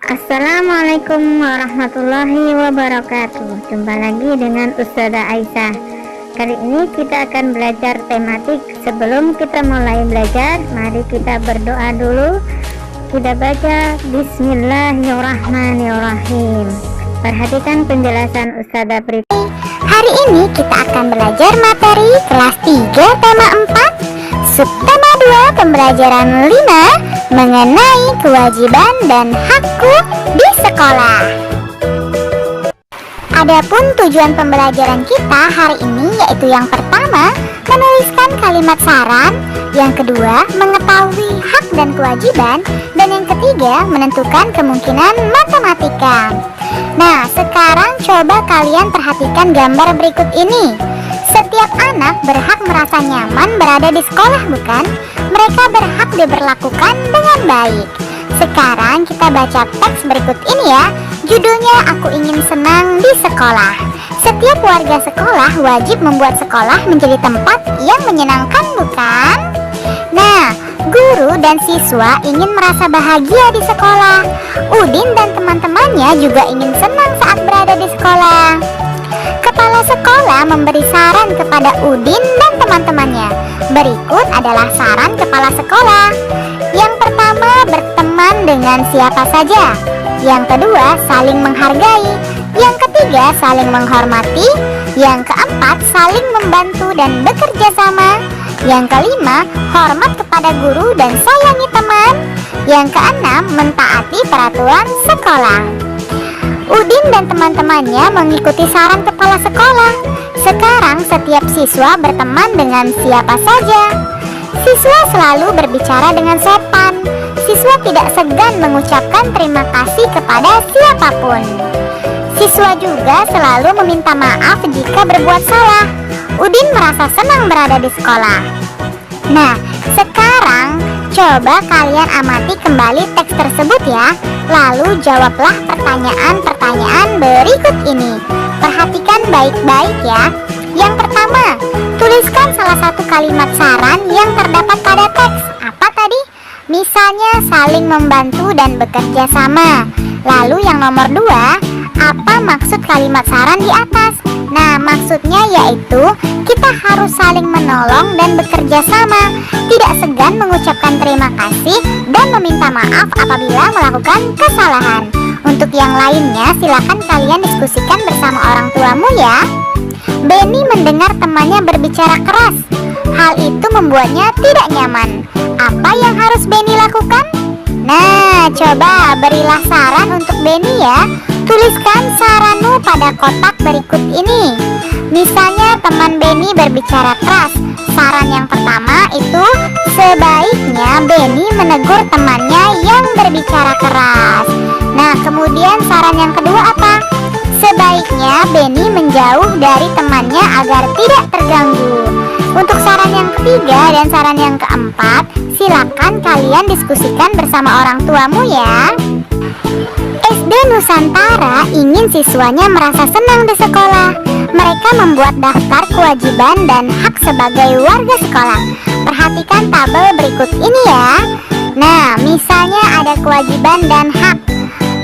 Assalamualaikum warahmatullahi wabarakatuh. Jumpa lagi dengan Ustazah Aisyah. Kali ini kita akan belajar tematik. Sebelum kita mulai belajar, mari kita berdoa dulu. Kita baca Bismillahirrahmanirrahim. Perhatikan penjelasan Ustazah berikut. Hari ini kita akan belajar materi kelas 3 tema 4, subtema 2 pembelajaran 5 mengenai kewajiban dan hakku di sekolah. Adapun tujuan pembelajaran kita hari ini yaitu yang pertama, menuliskan kalimat saran, yang kedua, mengetahui hak dan kewajiban, dan yang ketiga, menentukan kemungkinan matematika. Nah, sekarang coba kalian perhatikan gambar berikut ini. Setiap anak berhak merasa nyaman berada di sekolah, bukan? Mereka berhak diperlakukan dengan baik. Sekarang kita baca teks berikut ini ya. Judulnya Aku Ingin Senang di Sekolah. Setiap warga sekolah wajib membuat sekolah menjadi tempat yang menyenangkan, bukan? Nah, guru dan siswa ingin merasa bahagia di sekolah. Udin dan teman-temannya juga ingin senang saat berada di sekolah. Kepala sekolah memberi saran kepada Udin dan teman-temannya. Berikut adalah saran kepala sekolah. Yang pertama, berteman dengan siapa saja. Yang kedua, saling menghargai. Yang ketiga, saling menghormati. Yang keempat, saling membantu dan bekerja sama. Yang kelima, hormat kepada guru dan sayangi teman. Yang keenam, mentaati peraturan sekolah. Udin dan teman-temannya mengikuti saran kepala sekolah. Sekarang setiap siswa berteman dengan siapa saja. Siswa selalu berbicara dengan sopan. Siswa tidak segan mengucapkan terima kasih kepada siapapun. Siswa juga selalu meminta maaf jika berbuat salah. Udin merasa senang berada di sekolah. Nah, sekarang coba kalian amati kembali teks tersebut ya. Lalu jawablah pertanyaan-pertanyaan berikut ini. Perhatikan baik-baik ya. Yang pertama, tuliskan salah satu kalimat saran yang terdapat pada teks. Apa tadi? Misalnya saling membantu dan bekerja sama. Lalu yang nomor 2, apa maksud kalimat saran di atas? Nah, maksudnya yaitu kita harus saling menolong dan bekerja sama, tidak segan mengucapkan terima kasih dan meminta maaf apabila melakukan kesalahan. Untuk yang lainnya, silakan kalian diskusikan bersama orang tuamu ya. Benny mendengar temannya berbicara keras. Hal itu membuatnya tidak nyaman. Apa yang harus Benny lakukan? Nah, coba berilah saran untuk Benny ya. Tuliskan saranmu pada kotak berikut ini. Misalnya teman Benny berbicara keras. Saran yang pertama itu sebaiknya Benny menegur temannya yang berbicara keras. Nah, kemudian saran yang kedua apa? Sebaiknya Benny menjauh dari temannya agar tidak terganggu. Untuk saran yang ketiga dan saran yang keempat, silakan kalian diskusikan bersama orang tuamu ya. SD Nusantara ingin siswanya merasa senang di sekolah. Mereka membuat daftar kewajiban dan hak sebagai warga sekolah. Perhatikan tabel berikut ini ya. Nah, misalnya ada kewajiban dan hak.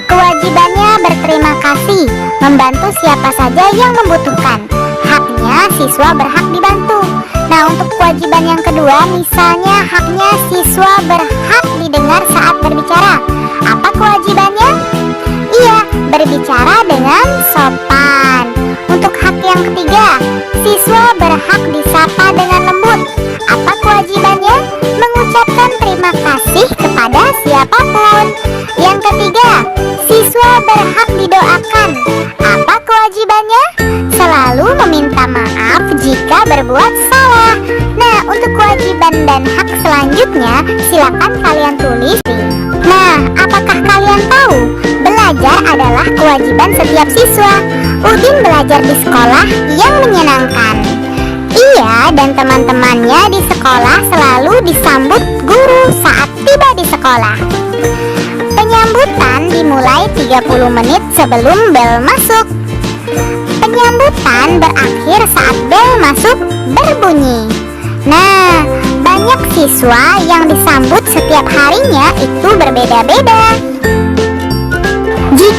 Kewajibannya berterima kasih, membantu siapa saja yang membutuhkan. Haknya siswa berhak dibantu. Nah, untuk kewajiban yang kedua, misalnya haknya siswa berhak didengar saat berbicara. Apa kewajibannya? Iya, berbicara dengan sopan. Untuk hak yang ketiga, siswa berhak disapa dengan lembut. Apa kewajibannya? Mengucapkan terima kasih kepada siapapun. Yang ketiga, siswa berhak didoakan. Apa kewajibannya? Selalu meminta maaf jika berbuat salah. Nah, untuk kewajiban dan hak selanjutnya, silakan kalian tulis. Nah, apakah kalian tahu? Belajar adalah kewajiban setiap siswa. Udin belajar di sekolah yang menyenangkan. Ia dan teman-temannya di sekolah selalu disambut guru saat tiba di sekolah. Penyambutan dimulai 30 menit sebelum bel masuk. Penyambutan berakhir saat bel masuk berbunyi. Nah, banyak siswa yang disambut setiap harinya itu berbeda-beda.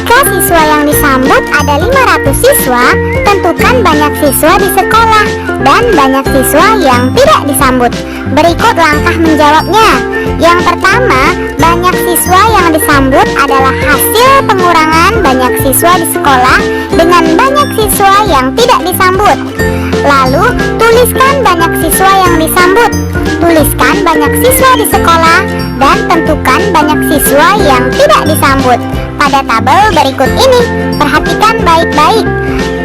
Jika siswa yang disambut ada 500 siswa, tentukan banyak siswa di sekolah dan banyak siswa yang tidak disambut. Berikut langkah menjawabnya. Yang pertama, banyak siswa yang disambut adalah hasil pengurangan banyak siswa di sekolah dengan banyak siswa yang tidak disambut. Lalu, tuliskan banyak siswa yang disambut. Tuliskan banyak siswa di sekolah dan tentukan banyak siswa yang tidak disambut pada tabel berikut ini. Perhatikan baik-baik.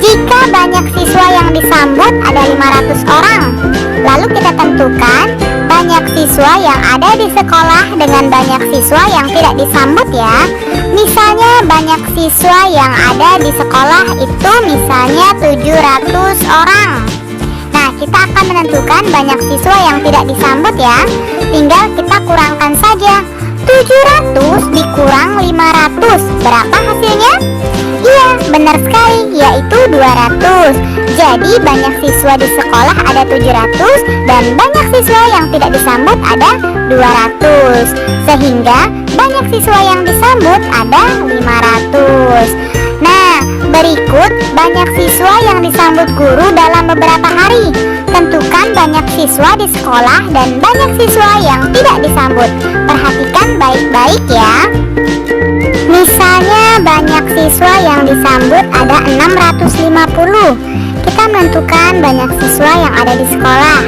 Jika banyak siswa yang disambut ada 500 orang, lalu kita tentukan banyak siswa yang ada di sekolah dengan banyak siswa yang tidak disambut ya. Misalnya banyak siswa yang ada di sekolah itu misalnya 700 orang. Nah, kita akan menentukan banyak siswa yang tidak disambut ya. Tinggal kita kurangkan saja. 700 dikurang 500, berapa hasilnya? Iya, benar sekali, yaitu 200. Jadi banyak siswa di sekolah ada 700 dan banyak siswa yang tidak disambut ada 200. Sehingga banyak siswa yang disambut ada 500. Nah, berikut banyak siswa yang disambut guru dalam beberapa hari. Tentukan banyak siswa di sekolah dan banyak siswa yang tidak disambut. Perhatikan baik-baik ya. Misalnya banyak siswa yang disambut ada 650. Kita menentukan banyak siswa yang ada di sekolah.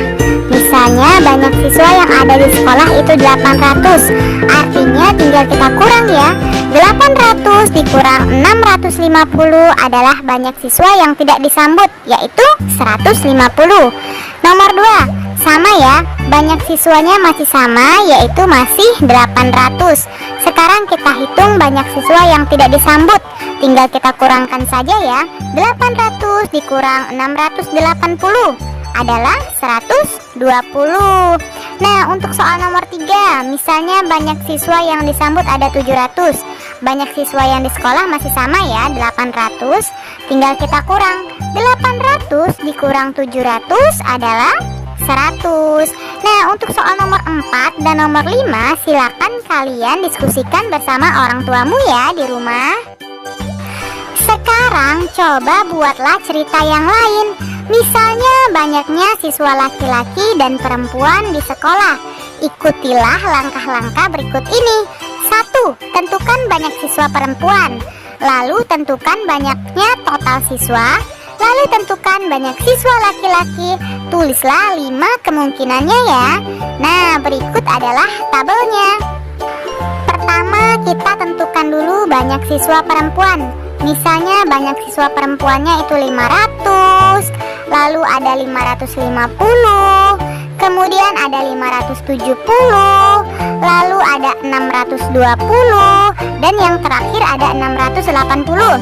Misalnya banyak siswa yang ada di sekolah itu 800. Artinya tinggal kita kurang ya. 800 dikurang 650 adalah banyak siswa yang tidak disambut, yaitu 150. Nomor 2, sama ya, banyak siswanya masih sama, yaitu masih 800. Sekarang kita hitung banyak siswa yang tidak disambut. Tinggal kita kurangkan saja ya. 800 dikurang 680 adalah 120. Nah, untuk soal nomor 3, misalnya banyak siswa yang disambut ada 700. Banyak siswa yang di sekolah masih sama ya, 800. Tinggal kita kurang. 800 dikurang 700 adalah 100. Nah, untuk soal nomor 4 dan nomor 5, silakan kalian diskusikan bersama orang tuamu ya di rumah. Sekarang coba buatlah cerita yang lain. Misalnya banyaknya siswa laki-laki dan perempuan di sekolah. Ikutilah langkah-langkah berikut ini. 1. Tentukan banyak siswa perempuan. Lalu tentukan banyaknya total siswa. Lalu tentukan banyak siswa laki-laki. Tulislah 5 kemungkinannya ya. Nah, berikut adalah tabelnya. Pertama, kita tentukan dulu banyak siswa perempuan. Misalnya banyak siswa perempuannya itu 500. Lalu ada 550. Kemudian ada 570, lalu ada 620, dan yang terakhir ada 680.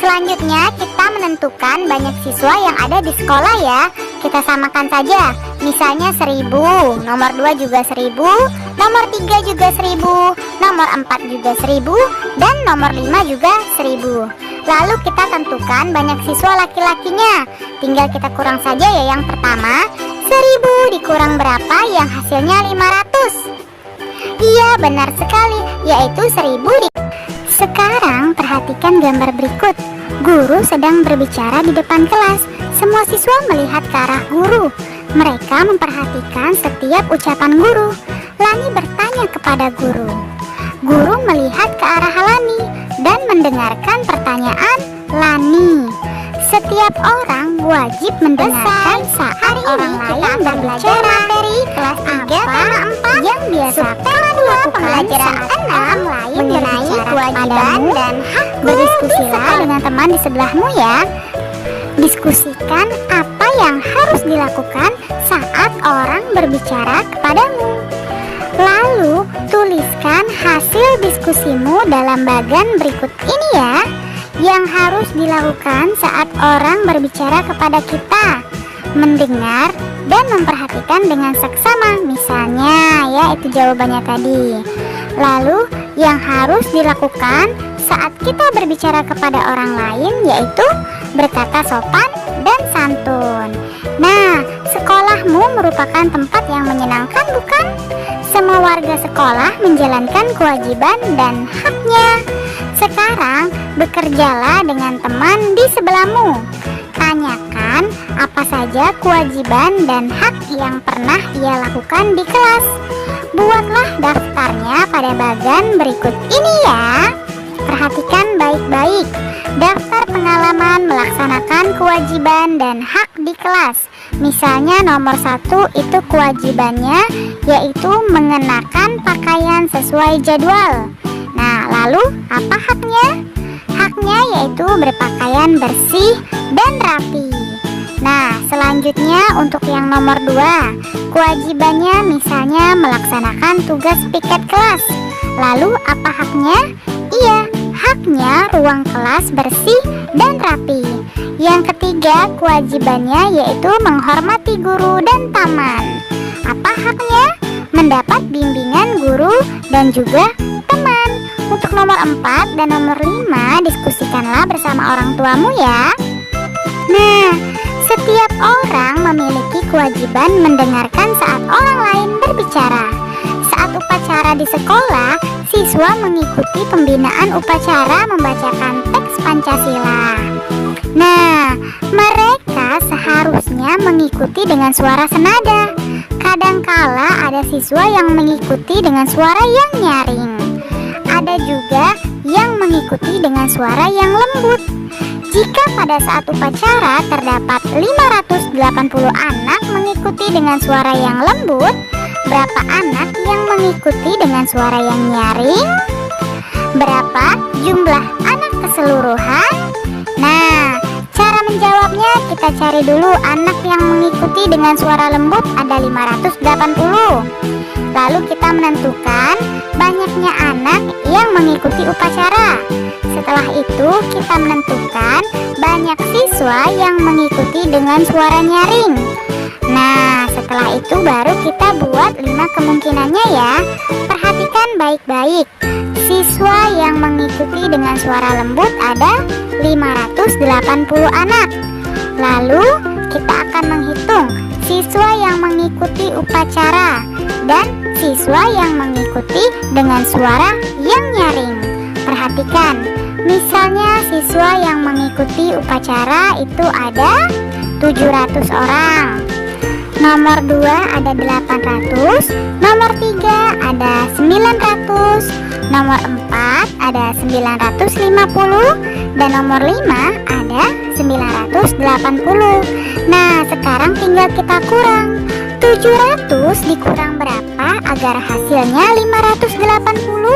Selanjutnya kita menentukan banyak siswa yang ada di sekolah ya. Kita samakan saja. Misalnya 1000, nomor 2 juga 1000, nomor 3 juga 1000, nomor 4 juga 1000, dan nomor 5 juga 1000. Lalu kita tentukan banyak siswa laki-lakinya. Tinggal kita kurang saja ya yang pertama. 1000 dikurang berapa yang hasilnya 500? Iya, benar sekali, yaitu 1000. Sekarang perhatikan gambar berikut. Guru sedang berbicara di depan kelas. Semua siswa melihat ke arah guru. Mereka memperhatikan setiap ucapan guru. Lani bertanya kepada guru. Guru melihat ke arah Lani dan mendengarkan pertanyaan Lani. Setiap orang wajib mendengarkan saat orang lain berbicara. Materi kelas 3 tema 4 yang biasa tema 2 pembelajaran 6 lain mengenai kewajiban dan hak. Berdiskusilah dengan teman di sebelahmu ya. Diskusikan apa yang harus dilakukan saat orang berbicara kepadamu. Lalu tuliskan hasil diskusimu dalam bagan berikut ini ya. Yang harus dilakukan saat orang berbicara kepada kita: mendengar dan memperhatikan dengan seksama. Misalnya ya, itu jawabannya tadi. Lalu yang harus dilakukan saat kita berbicara kepada orang lain yaitu berkata sopan dan santun. Nah, sekolahmu merupakan tempat yang menyenangkan bukan? Semua warga sekolah menjalankan kewajiban dan haknya. Sekarang bekerjalah dengan teman di sebelahmu. Tanyakan apa saja kewajiban dan hak yang pernah ia lakukan di kelas. Buatlah daftarnya pada bagian berikut ini ya. Perhatikan baik-baik. Daftar pengalaman melaksanakan kewajiban dan hak di kelas. Misalnya nomor 1 itu kewajibannya yaitu mengenakan pakaian sesuai jadwal. Nah, lalu apa haknya? Haknya yaitu berpakaian bersih dan rapi. Nah, selanjutnya untuk yang nomor 2, kewajibannya misalnya melaksanakan tugas piket kelas. Lalu apa haknya? Iya, haknya ruang kelas bersih dan rapi. Yang ketiga, kewajibannya yaitu menghormati guru dan taman. Apa haknya? Mendapat bimbingan guru dan juga teman. Untuk nomor 4 dan nomor 5 diskusikanlah bersama orang tuamu ya. Nah, setiap orang memiliki kewajiban mendengarkan saat orang lain berbicara. Saat upacara di sekolah, siswa mengikuti pembinaan upacara membacakan teks Pancasila. Nah, mereka seharusnya mengikuti dengan suara senada. Kadangkala ada siswa yang mengikuti dengan suara yang nyaring. Ada juga yang mengikuti dengan suara yang lembut. Jika pada saat upacara terdapat 580 anak mengikuti dengan suara yang lembut, berapa anak yang mengikuti dengan suara yang nyaring? Berapa jumlah anak keseluruhan? Nah, cara menjawabnya kita cari dulu. Anak yang mengikuti dengan suara lembut ada 580. Lalu kita menentukan banyaknya anak yang mengikuti upacara. Setelah itu kita menentukan banyak siswa yang mengikuti dengan suara nyaring. Nah, setelah itu baru kita buat 5 kemungkinannya ya. Perhatikan baik-baik. Siswa yang mengikuti dengan suara lembut ada 580 anak. Lalu kita akan menghitung siswa yang mengikuti upacara dan siswa yang mengikuti dengan suara yang nyaring. Perhatikan, misalnya siswa yang mengikuti upacara itu ada 700 orang. Nomor 2 ada 800, nomor 3 ada 900, nomor 4 ada 950, dan nomor 5 ada 980. Nah, sekarang tinggal kita kurang. 700 dikurang berapa agar hasilnya 580?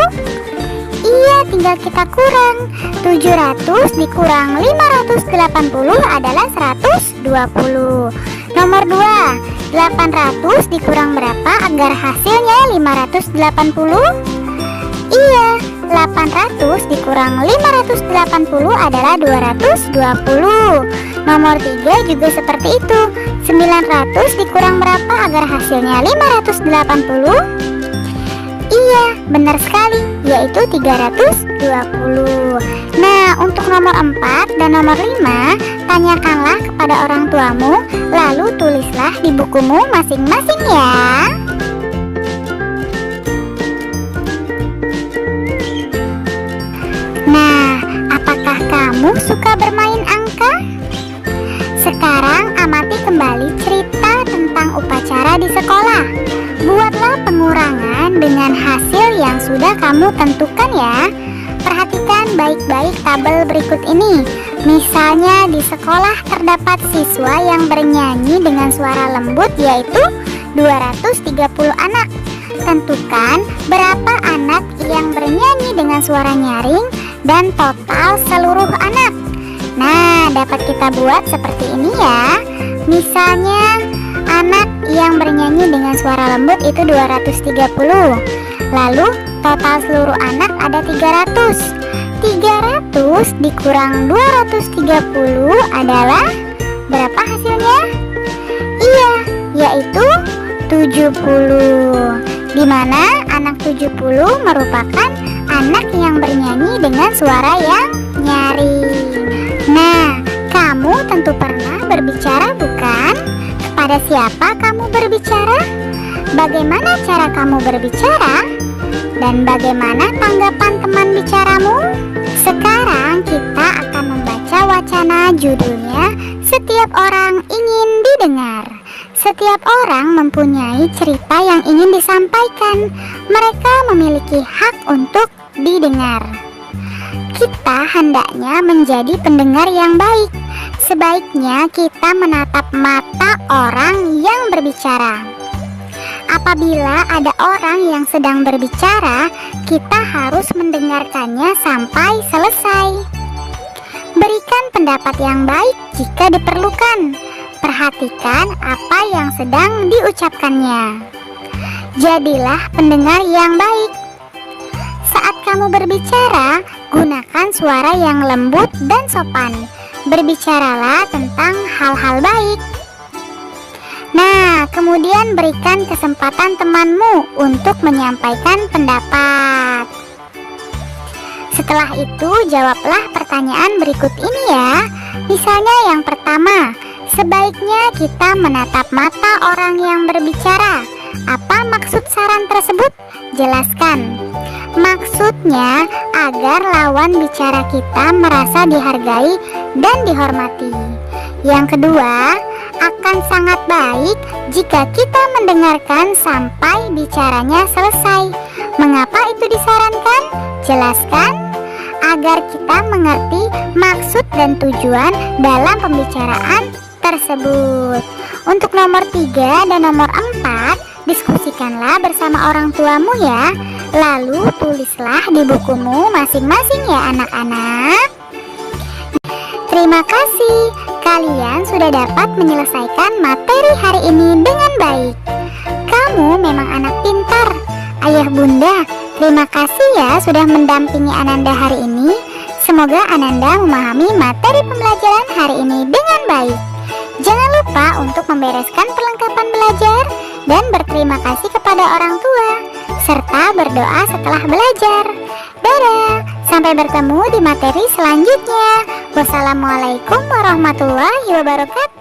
Iya, tinggal kita kurang. 700 dikurang 580 adalah 120. Nomor 2, 800 dikurang berapa agar hasilnya 580? Iya, 800 dikurang 580 adalah 220. Nomor 3 juga seperti itu. 900 dikurang berapa agar hasilnya 580? Iya, benar sekali, yaitu 320. Nah, untuk nomor 4 dan nomor 5, tanyakanlah kepada orang tuamu, lalu tulislah di bukumu masing-masing ya. Nah, apakah kamu suka bermain angka? Sekarang amati kembali cerita tentang upacara di sekolah. Buatlah pengurangan dengan hasil yang sudah kamu tentukan ya. Perhatikan baik-baik tabel berikut ini. Misalnya di sekolah terdapat siswa yang bernyanyi dengan suara lembut yaitu 230 anak. Tentukan berapa anak yang bernyanyi dengan suara nyaring dan total seluruh anak. Nah, dapat kita buat seperti ini ya. Misalnya anak yang bernyanyi dengan suara lembut itu 230. Lalu total seluruh anak ada 300. 300 dikurang 230 adalah berapa hasilnya? Iya, yaitu 70. Di mana anak 70 merupakan anak yang bernyanyi dengan suara yang nyaring. Nah, kamu tentu pernah berbicara bukan? Kepada siapa kamu berbicara? Bagaimana cara kamu berbicara? Dan bagaimana tanggapan teman bicaramu? Judulnya, Setiap Orang Ingin Didengar. Setiap orang mempunyai cerita yang ingin disampaikan. Mereka memiliki hak untuk didengar. Kita hendaknya menjadi pendengar yang baik. Sebaiknya kita menatap mata orang yang berbicara. Apabila ada orang yang sedang berbicara, kita harus mendengarkannya sampai selesai. Berikan pendapat yang baik jika diperlukan. Perhatikan apa yang sedang diucapkannya. Jadilah pendengar yang baik. Saat kamu berbicara, gunakan suara yang lembut dan sopan. Berbicaralah tentang hal-hal baik. Nah, kemudian berikan kesempatan temanmu untuk menyampaikan pendapat. Setelah itu, jawablah pertanyaan berikut ini ya. Misalnya yang pertama, sebaiknya kita menatap mata orang yang berbicara. Apa maksud saran tersebut? Jelaskan. Maksudnya agar lawan bicara kita merasa dihargai dan dihormati. Yang kedua, akan sangat baik jika kita mendengarkan sampai bicaranya selesai. Mengapa itu disarankan? Jelaskan. Agar kita mengerti maksud dan tujuan dalam pembicaraan tersebut. Untuk nomor 3 dan nomor 4, diskusikanlah bersama orang tuamu ya. Lalu tulislah di bukumu masing-masing ya anak-anak. Terima kasih, kalian sudah dapat menyelesaikan materi hari ini dengan baik. Kamu memang anak pintar. Ayah bunda, terima kasih ya sudah mendampingi Ananda hari ini. Semoga Ananda memahami materi pembelajaran hari ini dengan baik. Jangan lupa untuk membereskan perlengkapan belajar dan berterima kasih kepada orang tua, serta berdoa setelah belajar. Dadah, sampai bertemu di materi selanjutnya. Wassalamualaikum warahmatullahi wabarakatuh.